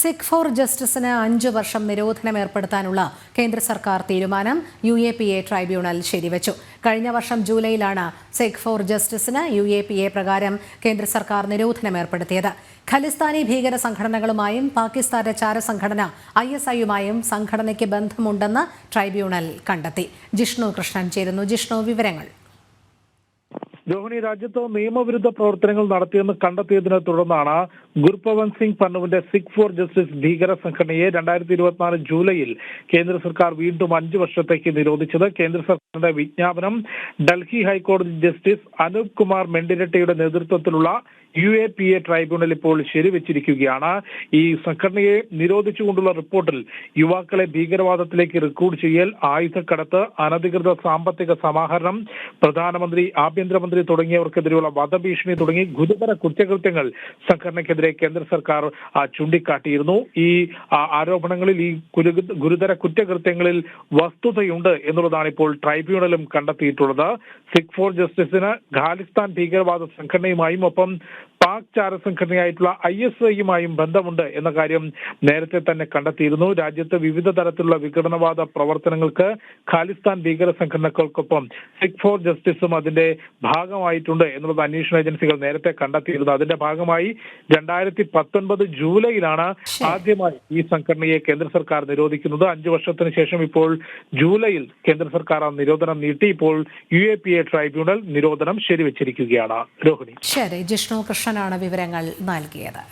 Sikh four ജസ്റ്റിസിന് 5 വർഷം നിരോധനം ഏർപ്പെടുത്താനുള്ള കേന്ദ്ര സർക്കാർ തീരുമാനം UAPA ട്രൈബ്യൂണൽ ശരിവച്ചു. കഴിഞ്ഞ വർഷം ജൂലൈയിലാണ് സിഖ് ഫോർ ജസ്റ്റിസിന് UAPA പ്രകാരം കേന്ദ്ര സർക്കാർ നിരോധനം ഏർപ്പെടുത്തിയത്. ഖലിസ്ഥാനി ഭീകര സംഘടനകളുമായും പാകിസ്ഥാന്റെ ചാരസംഘടന ISIയുമായും സംഘടനയ്ക്ക് ബന്ധമുണ്ടെന്ന് ട്രൈബ്യൂണൽ കണ്ടെത്തി. ജിഷ്ണു കൃഷ്ണൻ ചേരുന്നു. ജിഷ്ണു, വിവരങ്ങൾ. രോഹിണി, രാജ്യത്ത് നിയമവിരുദ്ധ പ്രവർത്തനങ്ങൾ നടത്തിയെന്ന് കണ്ടെത്തിയതിനെ തുടർന്നാണ് ഗുർപവന്ത് സിംഗ് പന്നുവിന്റെ സിഖ് ഫോർ ജസ്റ്റിസ് ഭീകര സംഘടനയെ 2024 ജൂലൈയിൽ കേന്ദ്ര സർക്കാർ വീണ്ടും 5 വർഷത്തേക്ക് നിരോധിച്ചത്. കേന്ദ്ര സർക്കാരിന്റെ വിജ്ഞാപനം ഡൽഹി ഹൈക്കോടതി ജസ്റ്റിസ് അനൂപ് കുമാർ മെൻഡിരട്ടിയുടെ നേതൃത്വത്തിലുള്ള UAPA ട്രൈബ്യൂണൽ ഇപ്പോൾ ശരിവെച്ചിരിക്കുകയാണ്. ഈ സംഘടനയെ നിരോധിച്ചുകൊണ്ടുള്ള റിപ്പോർട്ടിൽ യുവാക്കളെ ഭീകരവാദത്തിലേക്ക് റിക്രൂട്ട് ചെയ്യൽ, ആയുധക്കടത്ത്, അനധികൃത സാമ്പത്തിക സമാഹരണം, പ്രധാനമന്ത്രി, ആഭ്യന്തരമന്ത്രി തുടങ്ങിയവർക്കെതിരെയുള്ള വധഭീഷണി തുടങ്ങി ഗുരുതര കുറ്റകൃത്യങ്ങൾ സംഘടനയ്ക്കെതിരെ കേന്ദ്ര സർക്കാർ ചൂണ്ടിക്കാട്ടിയിരുന്നു. ഈ ആരോപണങ്ങളിൽ, ഈ ഗുരുതര കുറ്റകൃത്യങ്ങളിൽ വസ്തുതയുണ്ട് എന്നുള്ളതാണ് ഇപ്പോൾ ട്രൈബ്യൂണലും കണ്ടെത്തിയിട്ടുള്ളത്. സിഖ് ഫോർ ജസ്റ്റിസിന് ഖാലിസ്ഥാൻ ഭീകരവാദ സംഘടനയുമായും ഒപ്പം പാക് ചാരസംഘടനയായിട്ടുള്ള ISIയുമായും ബന്ധമുണ്ട് എന്ന കാര്യം നേരത്തെ തന്നെ കണ്ടെത്തിയിരുന്നു. രാജ്യത്ത് വിവിധ തരത്തിലുള്ള വിഘടനവാദ പ്രവർത്തനങ്ങൾക്ക് ഖാലിസ്ഥാൻ ഭീകര സംഘടനകൾക്കൊപ്പം സിഖ് ഫോർ ജസ്റ്റിസും അതിന്റെ ഭാഗമായിട്ടുണ്ട് എന്നുള്ളത് അന്വേഷണ ഏജൻസികൾ നേരത്തെ കണ്ടെത്തിയിരുന്നു. അതിന്റെ ഭാഗമായി 2019 ജൂലൈയിലാണ് ആദ്യമായി ഈ സംഘടനയെ കേന്ദ്ര സർക്കാർ നിരോധിക്കുന്നത്. 5 വർഷത്തിന് ശേഷം ഇപ്പോൾ ജൂലൈയിൽ കേന്ദ്ര സർക്കാർ ആ നിരോധനം നീട്ടി. ഇപ്പോൾ UAPA ട്രൈബ്യൂണൽ നിരോധനം ശരിവെച്ചിരിക്കുകയാണ്. രോഹിണി. ശരി, ജിഷ്ണു കൃഷ്ണനാണ് വിവരങ്ങൾ നൽകിയത്.